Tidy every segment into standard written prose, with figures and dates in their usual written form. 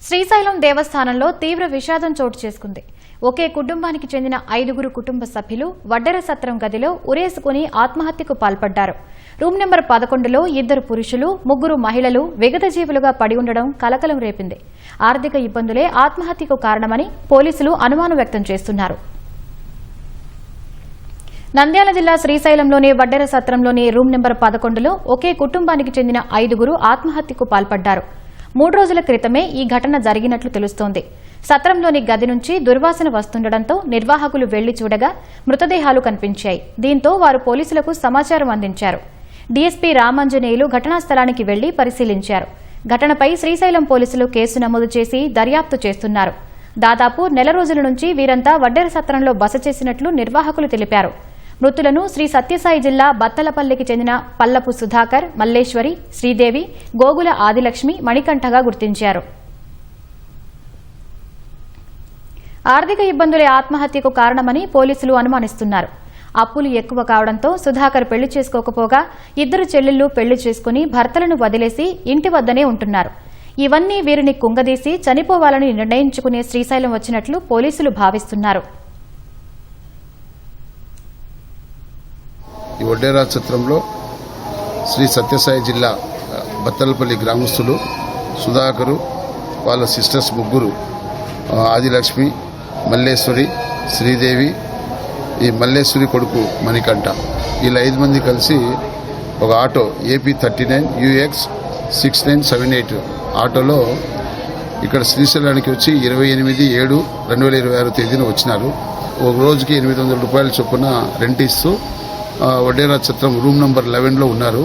శ్రీశైలం దేవస్థానంలో తీవ్ర విషాదం చోటు చేసుకుంది. ఒకే కుటుంబానికి చెందిన 5 కుటుంబ సభ్యులు వడ్డెర సత్రం గదిలో ఉరేసుకుని ఆత్మహత్యకు పాల్పడ్డారు. రూమ్ నెంబర్ 11లో 2 పురుషులు 3 మహిళలు విగతజీవులుగా పడి ఉండడం కలకలం రేపింది. ఆర్థిక ఇబ్బందులే ఆత్మహత్యకు కారణమని పోలీసులు అనుమానం వ్యక్తం చేస్తున్నారు. నంద్యాల జిల్లా శ్రీశైలంలోని వడ్డెర సత్రంలోని రూమ్ నెంబర్ 11లో ఒకే కుటుంబానికి చెందిన 5 ఆత్మహత్యకు పాల్పడ్డారు. 3 రోజుల క్రితమే ఈ ఘటన జరిగినట్లు తెలుస్తోంది. సత్రంలోని గది నుంచి దుర్వాసన వస్తుండటంతో నిర్వాహకులు వెళ్లి చూడగా మృతదేహాలు కనిపించాయి. దీంతో వారు పోలీసులకు సమాచారం అందించారు. డీఎస్పీ రామాంజనేయులు ఘటనా స్థలానికి వెళ్లి పరిశీలించారు. ఘటనపై శ్రీశైలం పోలీసులు కేసు నమోదు చేసి దర్యాప్తు చేస్తున్నారు. దాదాపు నెల రోజుల నుంచి వీరంతా వడ్డెర సత్రంలో బస చేసినట్లు నిర్వాహకులు తెలిపారు. మృతులను శ్రీ సత్యసాయి జిల్లా బత్తలపల్లికి చెందిన పల్లపు సుధాకర్, మల్లేశ్వరి, శ్రీదేవి, గోగుల ఆదిలక్ష్మి, మణికంఠగా గుర్తించారు. ఆర్థిక ఇబ్బందులే ఆత్మహత్యకు కారణమని పోలీసులు అనుమానిస్తున్నారు. అప్పులు ఎక్కువ కావడంతో సుధాకర్ పెళ్లి చేసుకోకపోగా 2 చెల్లెళ్లు పెళ్లి చేసుకుని భర్తలను వదిలేసి ఇంటి వద్దనే ఉంటున్నారు. ఇవన్నీ వీరిని కుంగదీసి చనిపోవాలని నిర్ణయించుకునే శ్రీశైలం వచ్చినట్లు పోలీసులు భావిస్తున్నారు. ఈ వడ్డెర సత్రంలో శ్రీ సత్యసాయి జిల్లా బత్తలపల్లి గ్రామస్తులు సుధాకరు, వాళ్ళ సిస్టర్స్ 3 ఆదిలక్ష్మి, మల్లేశ్వరి, శ్రీదేవి, ఈ మల్లేశ్వరి కొడుకు మణికంఠ, వీళ్ళ 5 మంది కలిసి ఒక ఆటో AP39 UX 6978 ఆటోలో ఇక్కడ శ్రీశైలానికి వచ్చి 28/7/2026 తేదీన వచ్చినారు. ఒక రోజుకి 800 రూపాయల చొప్పున రెంట్ ఇస్తూ వడ్డెర సత్రం రూమ్ నెంబర్ 11లో ఉన్నారు.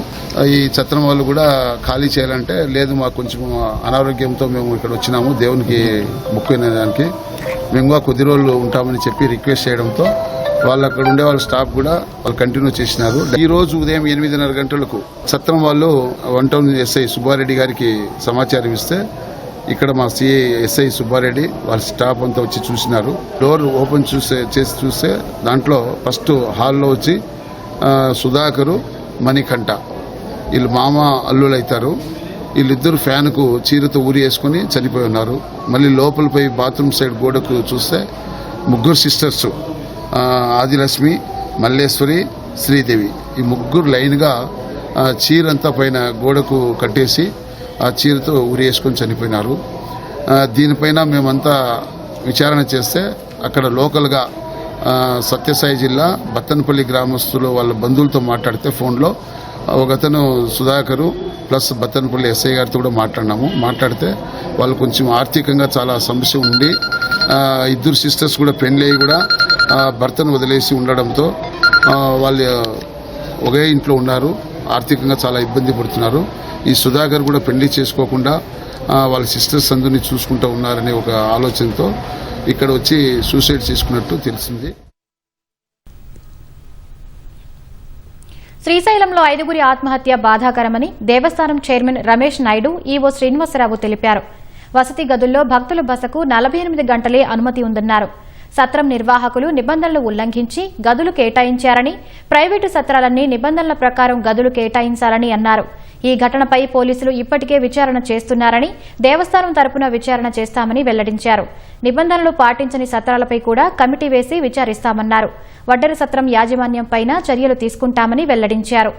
ఈ సత్రం వాళ్ళు కూడా ఖాళీ చేయాలంటే లేదు, మాకు కొంచెం అనారోగ్యంతో మేము ఇక్కడ వచ్చినాము, దేవునికి మొక్కునే దానికి మేము కొద్ది రోజులు ఉంటామని చెప్పి రిక్వెస్ట్ చేయడంతో వాళ్ళు అక్కడ ఉండే వాళ్ళ స్టాఫ్ కూడా వాళ్ళు కంటిన్యూ చేసినారు. ఈ రోజు ఉదయం 8:30 గంటలకు సత్రం వాళ్ళు 1 టౌన్ ఎస్ఐ సుబ్బారెడ్డి గారికి సమాచారం ఇస్తే ఇక్కడ మా సిఐ ఎస్ఐ సుబ్బారెడ్డి వాళ్ళ స్టాఫ్ అంతా వచ్చి చూసినారు. డోర్ ఓపెన్ చేసి చూస్తే దాంట్లో ఫస్ట్ హాల్లో వచ్చి సుధాకరు, మణికంఠ వీళ్ళు మామ అల్లులు అవుతారు. వీళ్ళిద్దరు ఫ్యాన్కు చీరతో ఊరి వేసుకుని చనిపోయి ఉన్నారు. మళ్ళీ లోపలిపై బాత్రూమ్ సైడ్ గోడకు చూస్తే 3 సిస్టర్స్ ఆదిలక్ష్మి, మల్లేశ్వరి, శ్రీదేవి ఈ 3 లైన్గా చీరంతా పైన గోడకు కట్టేసి ఆ చీరతో ఊరి వేసుకొని చనిపోయినారు. దీనిపైన మేమంతా విచారణ చేస్తే అక్కడ లోకల్గా సత్యసాయి జిల్లా బత్తనపల్లి గ్రామస్తులు వాళ్ళ బంధువులతో మాట్లాడితే ఫోన్లో ఒకతను సుధాకరు ప్లస్ బత్తనపల్లి ఎస్ఐ గారితో కూడా మాట్లాడితే వాళ్ళు కొంచెం ఆర్థికంగా చాలా సమస్య ఉండి 2 సిస్టర్స్ కూడా పెళ్లి అయ్యి కూడా భర్తను వదిలేసి ఉండడంతో వాళ్ళు ఒకే ఇంట్లో ఉన్నారు, ఆర్థికంగా చాలా ఇబ్బంది పడుతున్నారు. ఈ సుధాకర్ కూడా పెళ్లి చేసుకోకుండా వాళ్ళ సిస్టర్స్ అందరినీ చూసుకుంటూ ఉన్నారనే ఒక ఆలోచనతో ఇక్కడ వచ్చి సూసైడ్ చేసుకున్నట్టు తెలిసింది. శ్రీశైలంలో 5 ఆత్మహత్య బాధాకరమని దేవస్థానం చైర్మన్ రమేష్ నాయుడు, ఈవో శ్రీనివాసరావు తెలిపారు. వసతి గదుల్లో భక్తుల బసకు 48 గంటలే అనుమతి ఉందన్నారు. సత్రం నిర్వాహకులు నిబంధనలు ఉల్లంఘించి గదులు కేటాయించారని, ప్రైవేటు సత్రాలన్నీ నిబంధనల ప్రకారం గదులు కేటాయించాలని అన్నారు. ఈ ఘటనపై పోలీసులు ఇప్పటికే విచారణ చేస్తున్నారని, దేవస్థానం తరపున విచారణ చేస్తామని వెల్లడించారు. నిబంధనలు పాటించని సత్రాలపై కూడా కమిటీ వేసి విచారిస్తామన్నారు. వడ్డెర సత్రం యాజమాన్యంపైన చర్యలు తీసుకుంటామని వెల్లడించారు.